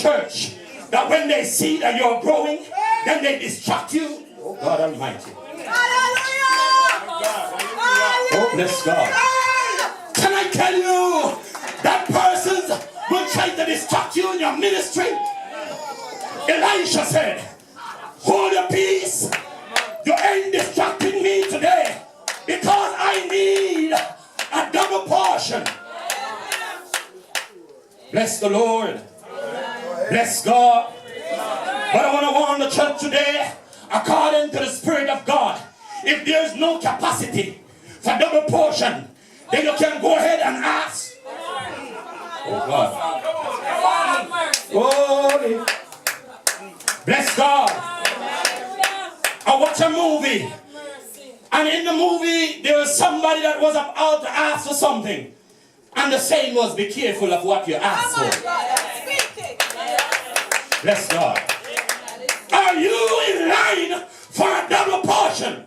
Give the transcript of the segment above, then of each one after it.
church that when they see that you're growing, then they distract you. Oh God Almighty. Oh, bless God. Can I tell you that persons will try to distract you in your ministry? Elisha said, hold your peace. You ain't distracting me today because I need a double portion. Bless the Lord. Bless God. But I want to warn the church today, according to the Spirit of God, if there's no capacity for double portion, then you can go ahead and ask. Oh God. Holy. Bless God. I watch a movie, and in the movie there was somebody that was about to ask for something, and the saying was, be careful of what you ask for. Bless God. Are you in line for a double portion?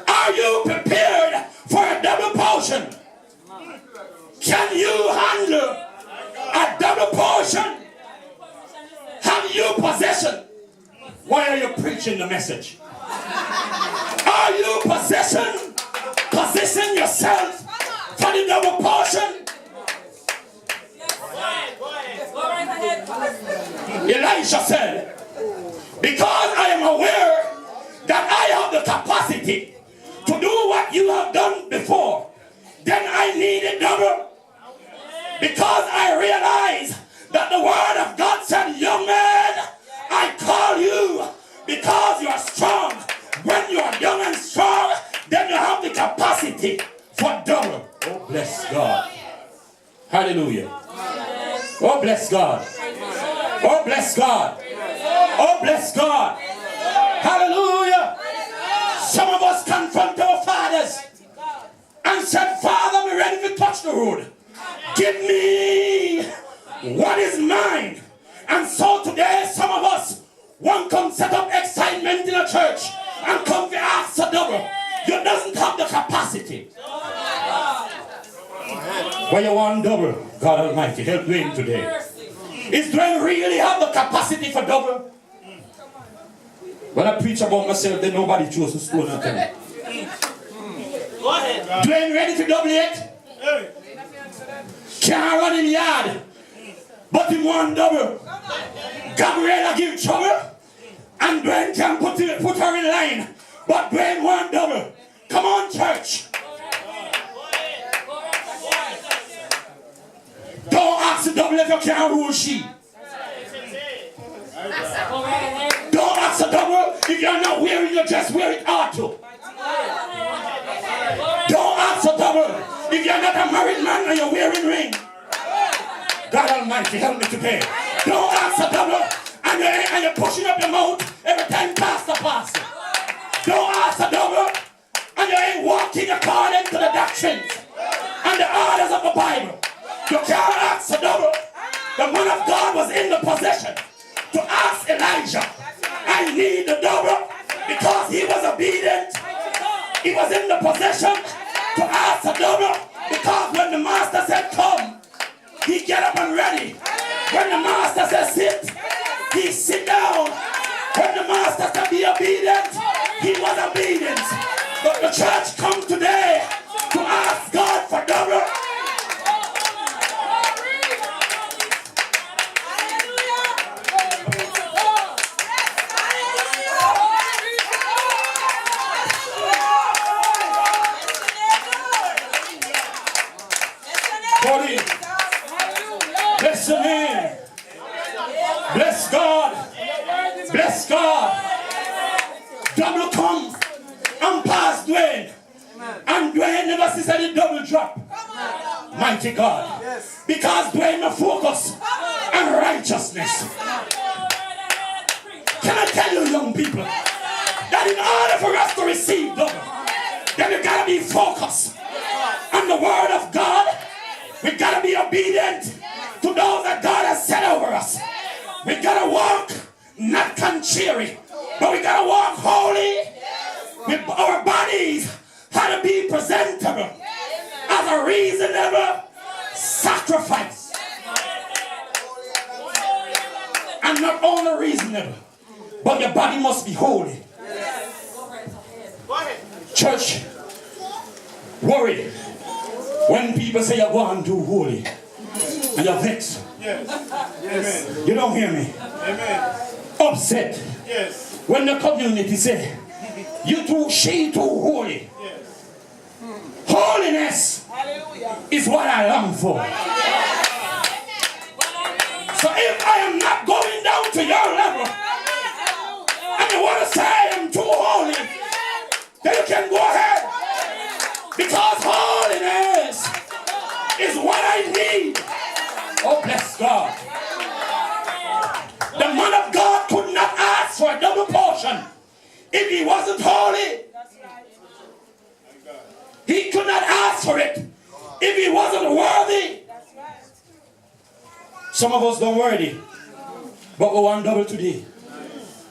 Are you prepared for a double portion? Can you handle a double portion? Have you possession? Why are you preaching the message? Are you position yourself for the double portion? Elisha said, because I am aware that I have the capacity to do what you have done before, then I need it double. Because I realize that the word of God said, young man, I call you because you are strong. When you are young and strong, then you have the capacity for double. Oh, bless God. Hallelujah. Oh, bless God. Oh, bless God. Oh, bless God. Hallelujah. Some of us confront our fathers and said, Father, I'm ready to touch the road. Give me what is mine. And so today, some of us want to come set up excitement in a church and come to ask a double. You doesn't have the capacity. But you want double. God Almighty, help Dwayne today. Is Dwayne really have the capacity for double? When I preach about myself, then nobody chose to stone at me. Go ahead. Dwayne ready to double yet? Can't run in the yard, but he want double. Gabriela give trouble, and Dwayne can put her in line, but Dwayne want double. Come on, church. Don't ask the double if you can't rule sheep. Don't ask the double if you're not wearing your dress where it ought to. Don't ask the double if you're not a married man and you're wearing ring. God Almighty, help me today. Don't ask the double and you're pushing up your mouth every time pastor. Don't ask the double and you ain't walking according to the doctrines and the orders of the Bible. You can't ask the double. The man of God was in the possession to ask Elijah, I need the double, because he was obedient. He was in the possession to ask the double, because when the master said come, he get up and ready. When the master said sit, he sit down. When the master said be obedient, he was obedient. But the church come today to ask God for double. Bless the name. Bless God. Bless God. Double come and pass Dwayne. And Dwayne never sees any double drop. Mighty God. Because Dwayne will focus on righteousness. Can I tell you, young people, that in order for us to receive double, then we gotta be focused on the word of God. We gotta be obedient to those that God has set over us. We gotta walk not contrary, but we gotta walk holy. With our bodies how to be presentable as a reasonable sacrifice. And not only reasonable, but your body must be holy. Church, worry when people say you're going too holy and you're vexed. Yes. You don't hear me. Amen. Upset. Yes. When the community say she too holy. Yes. Holiness is what I long for. So if I am not going down to your level and you want to say I am too holy, then you can go ahead. Because holiness is what I need. Oh, bless God. The man of God could not ask for a double portion if he wasn't holy. He could not ask for it if he wasn't worthy. Some of us don't worthy, but we want double today.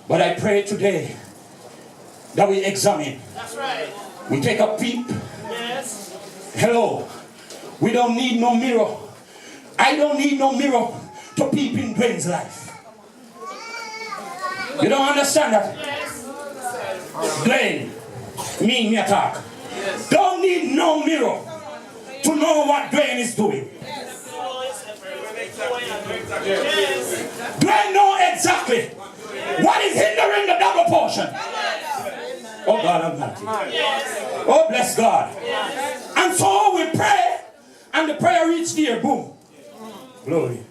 But I pray today that we examine. That's right. We take a peep. Yes. Hello. We don't need no mirror. I don't need no mirror to peep in Dwayne's life. You don't understand that? Yes. Dwayne, me attack. Yes. Don't need no mirror to know what Dwayne is doing. Dwayne know exactly what is hindering the double portion. Oh God Almighty. Oh bless God. And so we pray, and the prayer reached here. Boom. Glory.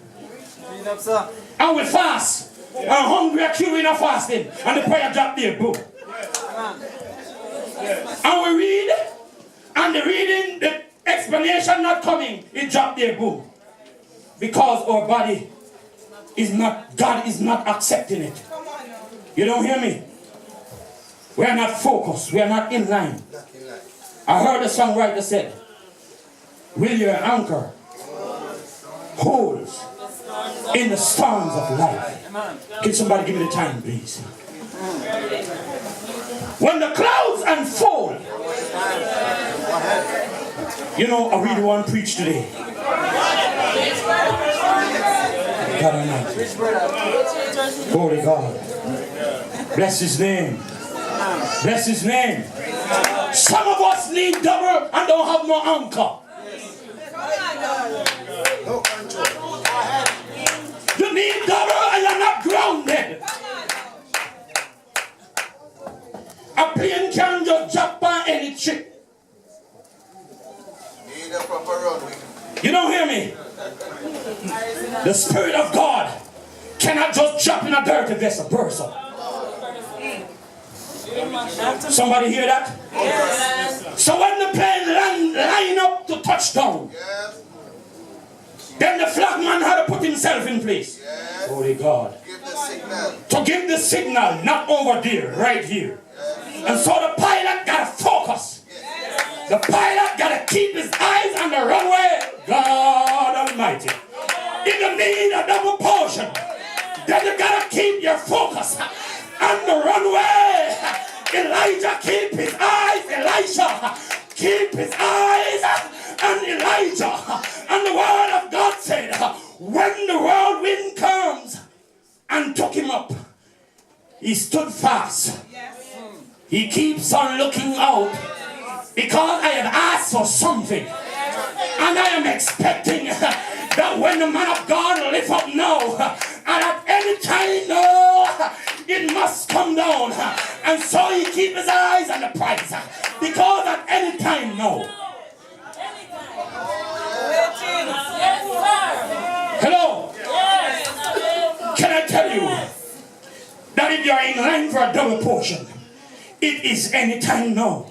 And we fast. And hungry are queuing of fasting. And the prayer dropped there. Boom. And we read, and the reading, the explanation not coming, it dropped there. Boom. Because our body is not, God is not accepting it. You don't hear me? We are not focused. We are not in line. I heard the songwriter said, will your anchor holds in the storms of life? Can somebody give me the time, please? When the clouds unfold, you know, I really want to preach today. God Almighty. Holy God. Bless His name. Bless His name. Some of us need double and don't have no anchor. You need double and you're not grounded. A plane can just jump on any chick. Need a proper runway. You don't hear me? The Spirit of God cannot just jump in a dirty vessel, person. Somebody hear that? Yes. So when the plane line up to touchdown, yes, then the flagman had to put himself in place. Yes. Holy God. Give the signal. To give the signal, not over there, right here. Yes. And so the pilot got to focus. Yes. The pilot got to keep his eyes on the runway. God Almighty. If you need a double portion, then you got to keep your focus on the runway. Elijah keep his eyes. Elisha keep his eyes on Elijah. And the word of God said, when the whirlwind comes and took him up, he stood fast. He keeps on looking out because I have asked for something. And I am expecting that when the man of God lift up now, and at any time, no, it must come down. And so he keep his eyes on the prize. Because at any time, no. Hello? Can I tell you that if you're in line for a double portion, it is any time now.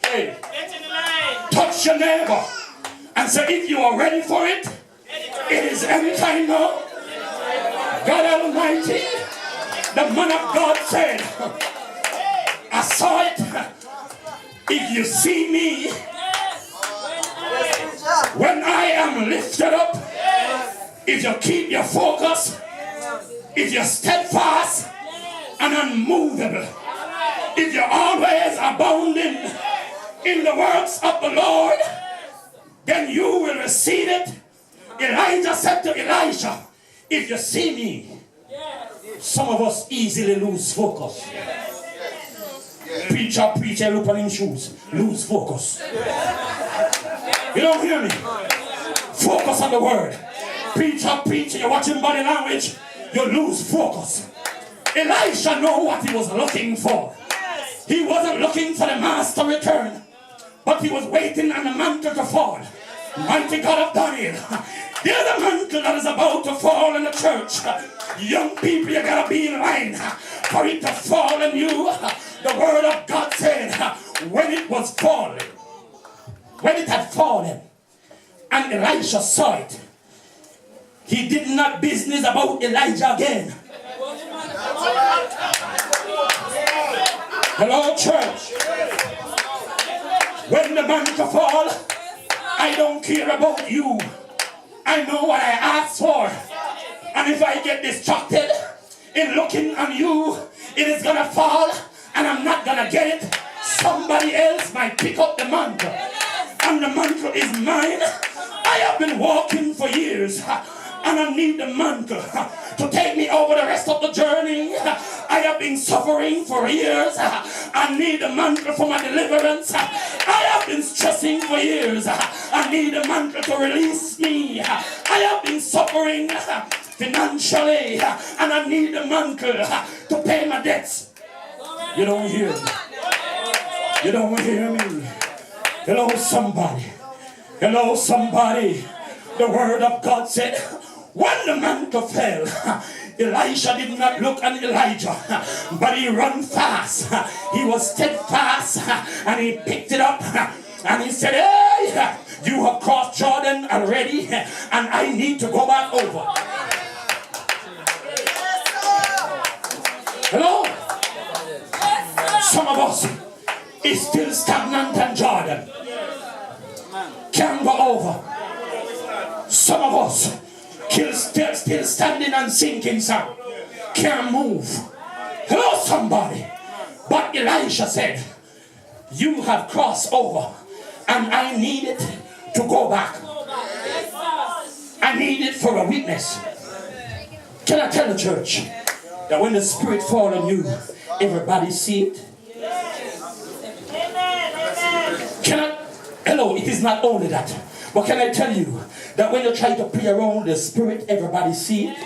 Hey. Touch your neighbor and say, if you are ready for it, it is any time now. God Almighty, the man of God said, I saw it. If you see me, when I am lifted up, if you keep your focus, if you're steadfast and unmovable, if you're always abounding in the works of the Lord, then you will receive it Elijah said to Elisha, if you see me, some of us easily lose focus. Preacher, look on him shoes, lose focus. You don't hear me? Focus on the word. Preacher, you're watching body language, you lose focus. Elisha knew what he was looking for. He wasn't looking for the master return, but he was waiting on the mantle to fall. Mighty God of Daniel, there's a mantle that is about to fall in the church. Young people, you gotta be in line for it to fall on you. The word of God said, when it was falling, when it had fallen, and Elisha saw it, he did not business about Elijah again. Hello, church. When the mantle fall, I don't care about you. I know what I asked for. And if I get distracted in looking on you, it is going to fall and I'm not going to get it. Somebody else might pick up the mantle. And the mantle is mine. I have been walking for years. And I need the mantle to take me over the rest of the journey. I have been suffering for years. I need the mantle for my deliverance. I have been stressing for years. I need the mantle to release me. I have been suffering financially, and I need the mantle to pay my debts. You don't hear me. You don't hear me. Hello, somebody. Hello, somebody. The word of God said, when the mantle fell, Elisha did not look at Elijah, but he ran fast. He was steadfast, and he picked it up, and he said, hey, you have crossed Jordan already, and I need to go back over. Hello? Some of us is still stagnant in Jordan. Can't go over. Some of us still standing and sinking, sir. Can't move. Hello, somebody. But Elisha said, you have crossed over, and I need it to go back. I need it for a witness. Can I tell the church that when the Spirit falls on you, everybody see it? Hello, it is not only that, but can I tell you that when you try to play around the Spirit, everybody see it?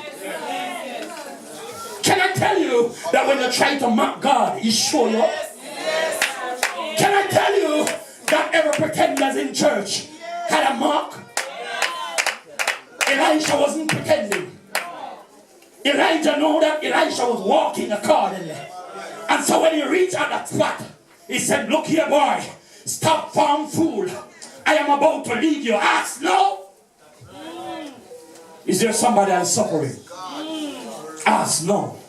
Can I tell you that when you try to mock God, He show you? Can I tell you that every pretenders in church had a mark? Elisha wasn't pretending. Elijah knew that Elisha was walking accordingly. And so when he reached at that spot, he said, look here, boy, stop farm fool. I am about to lead you. Ask no. Is there somebody else suffering? Ask no.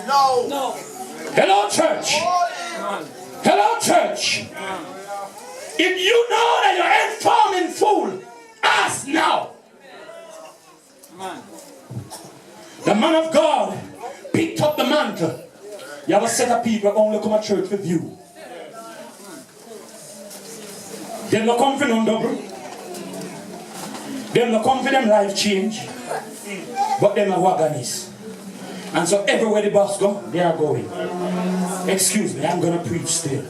No. Hello, church. Hello, church. If you know that you're informing fool, ask now. The man of God picked up the mantle. You have a set of people only come to church with you. Them not come for no double. Them not come for them life change. But them are wagonists. And so everywhere the boss go, they are going. Excuse me, I'm going to preach still.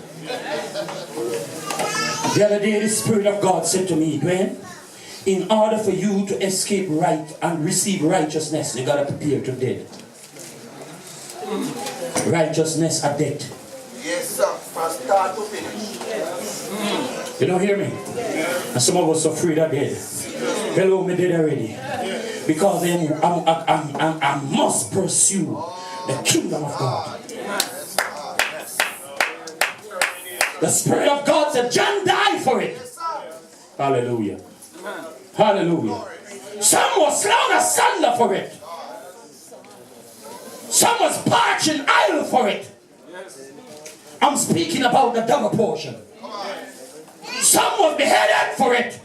The other day the Spirit of God said to me, Dwayne, in order for you to escape right and receive righteousness, you got to prepare to dead. Righteousness are dead. Yes, sir. From start to finish. You don't hear me? And some of us are afraid of dead. Hello, me dead already. Because I must pursue the kingdom of God. The Spirit of God said, John died for it. Hallelujah. Hallelujah. Some was slain asunder for it. Some was parched in idle for it. I'm speaking about the double portion. Some was beheaded for it.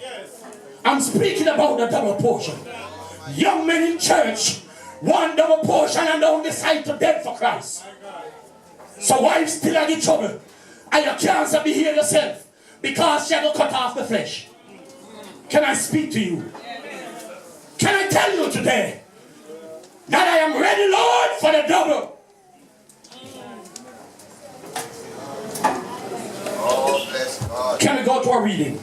I'm speaking about the double portion. Young men in church want double portion and don't decide to dead for Christ. So wife still in trouble. And you can't behave yourself because she had to cut off the flesh. Can I speak to you? tell you today that I am ready, Lord, for the double. Oh, bless God. Can we go to a reading?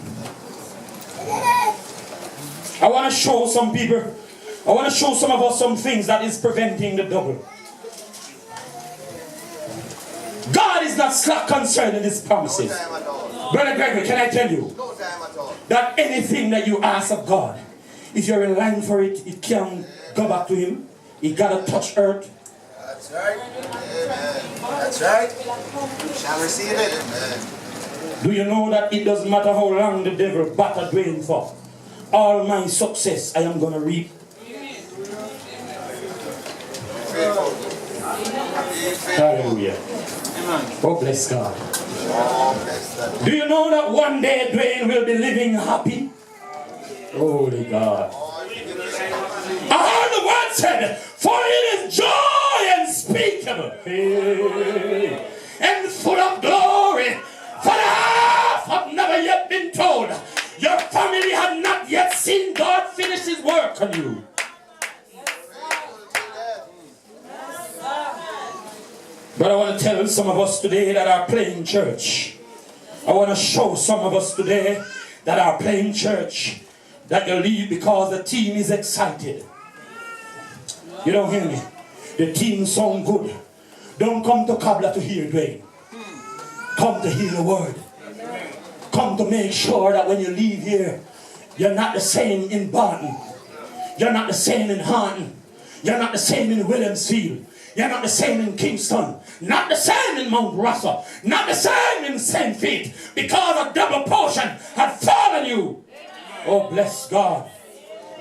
I want to show some people, I want to show some of us some things that is preventing the double. God is not slack concerning his promises. No time at all. Brother Gregory, can I tell you No time at all. that anything that you ask of God, if you're relying for it, it can go back to him. It got to touch earth. That's right. Amen. That's right. You shall receive it. Amen. Do you know that it doesn't matter how long the devil battered Dwayne for? All my success I am going to reap. Hallelujah. Oh, bless God. Oh, bless that. Do you know that one day Dwayne will be living happy? Holy God. I heard the word said, for it is joy unspeakable and full of glory. For the half have never yet been told. Your family have not yet seen God finish his work on you. But I want to tell some of us today that are playing church. I want to show some of us today that are playing church that you leave because the team is excited. You don't hear me? The team sound good. Don't come to Kabla to hear Dwayne. Come to hear the word. Come to make sure that when you leave here, you're not the same in Barton. You're not the same in Harton. You're not the same in Williamsfield. You're not the same in Kingston. Not the same in Mount Russell. Not the same in St. Pete. Because a double portion had fallen you. Oh, bless God.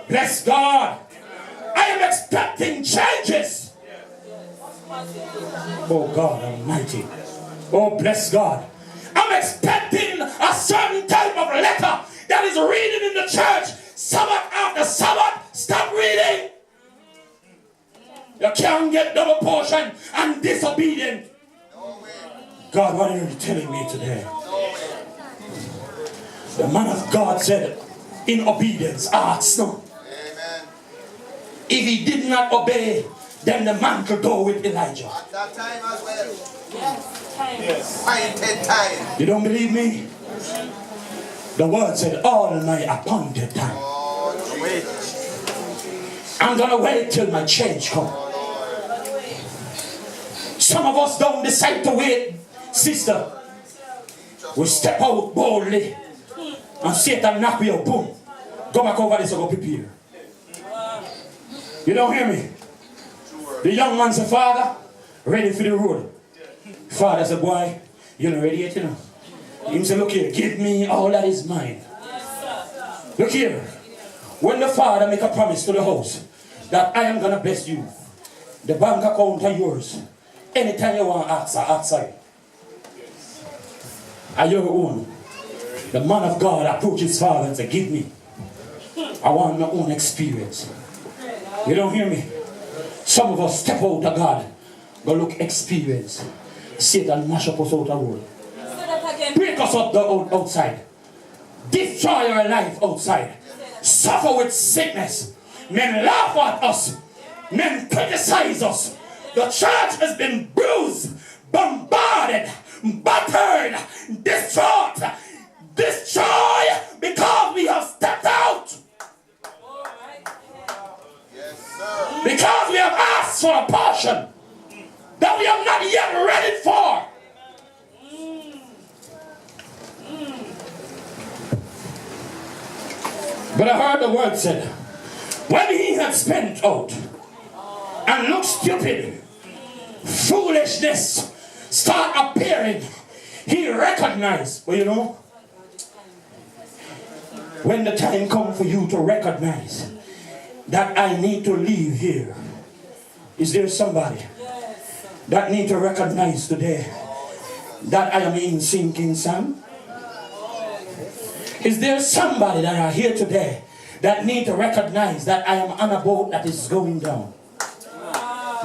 Bless God. I am expecting changes. Oh, God Almighty. Oh, bless God. I'm expecting a certain type of letter that is reading in the church. Sabbath after Sabbath. Stop reading. You can't get double portion and disobedient. God, what are you telling me today? The man of God said, in obedience, ask no. If he did not obey, then the man could go with Elijah. At that time as well. Yes. Appointed time. You don't believe me? The word said, all my appointed time. Oh, wait. I'm going to wait till my change comes. Some of us don't decide to wait, sister. We step out boldly and Satan knock you out, boom. Go back over this and go prepare. You don't hear me? The young man said, Father, ready for the road. Father said, boy, you're not ready yet, you know. He said, look here, give me all that is mine. Look here. When the father make a promise to the house that I am going to bless you, the bank account are yours. Anytime you want to ask, outside. Are your own. The man of God approaches his father and says, give me. I want my own experience. You don't hear me? Some of us step out of God, go look experience. Satan mash up us out of the world. Break us up the outside. Destroy our life outside. Suffer with sickness. Men laugh at us. Men criticize us. The church has been bruised, bombarded, battered, destroyed, because we have stepped out. Yes, sir. Because we have asked for a portion that we have not yet ready for. But I heard the word said, when he had spent out and looked stupid, foolishness start appearing, he recognized. Well, you know, when the time comes for you to recognize that I need to leave here, is there somebody that need to recognize today that I am in sinking sand? Is there somebody that are here today that need to recognize that I am on a boat that is going down?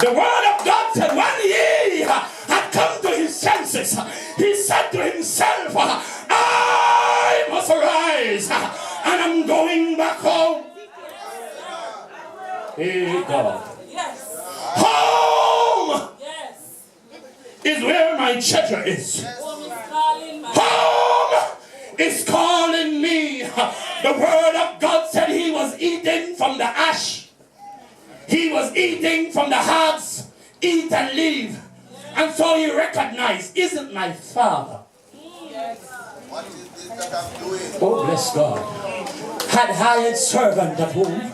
The word of God said, when he had come to his senses, he said to himself, I must arise and I'm going back home. Hey God. Yes. Home Yes. is where my treasure is. Home is calling my Home is calling me. The word of God said he was eating from the ash. He was eating from the hearts. Eat and leave. And so he recognized, isn't my father? What is this that I'm doing? Oh, bless God. Had hired servant at home.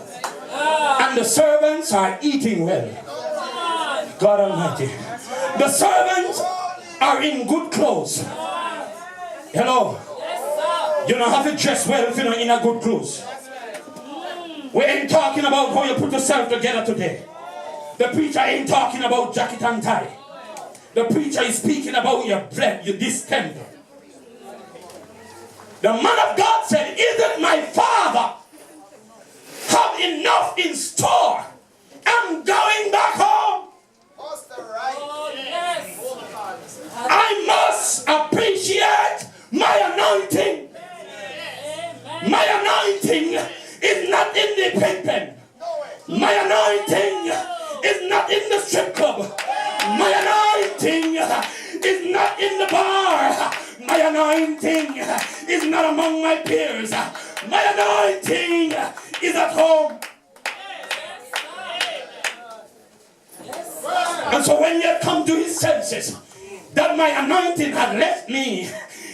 And the servants are eating well. God Almighty. The servants are in good clothes. Hello. You don't have to dress well if you're not in a good clothes. We ain't talking about how you put yourself together today. The preacher ain't talking about jacket and tie. The preacher is speaking about your bread, your distemper. The man of God said, isn't my father have enough in store? I'm going back home. Pastor, right? Oh, yes. I must appreciate my anointing. Amen. My anointing is not in the pigpen. My anointing is not in the strip club. My anointing is not in the bar. My anointing is not among my peers. My anointing is at home. And so when you come to his senses that my anointing had left me,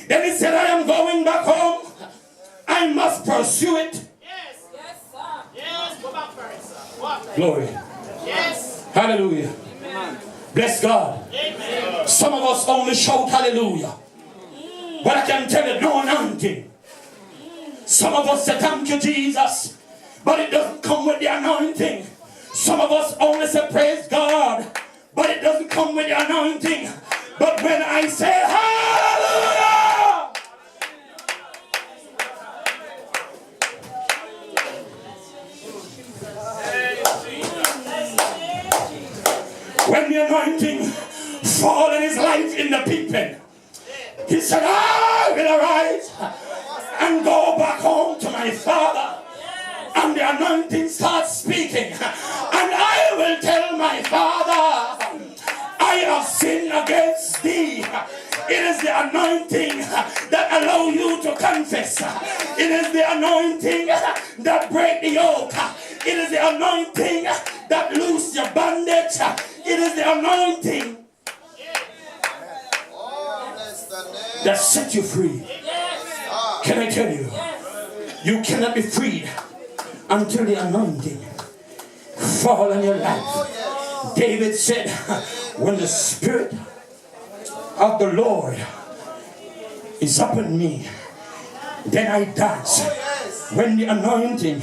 then he said, I am going back home. I must pursue it. Yes, sir. Yes, go back first, sir. What? Glory. Yes. Hallelujah. Bless God. Amen. Some of us only shout hallelujah. But I can tell you, no anointing. Some of us say thank you, Jesus. But it doesn't come with the anointing. Some of us only say praise God. But it doesn't come with the anointing. But when I say hallelujah, when the anointing fall in his life in the pig pen, he said, I will arise and go back home to my father. And the anointing starts speaking. And I will tell my father, I have sinned against thee. It is the anointing that allow you to confess. It is the anointing that break the yoke. It is the anointing that loose your bondage. It is the anointing Oh, bless the name. that set you free. Can I tell you? You cannot be freed until the anointing fall on your life. Oh, yes. David said, when the Spirit of the Lord is upon me, then I dance. Oh, yes. When the anointing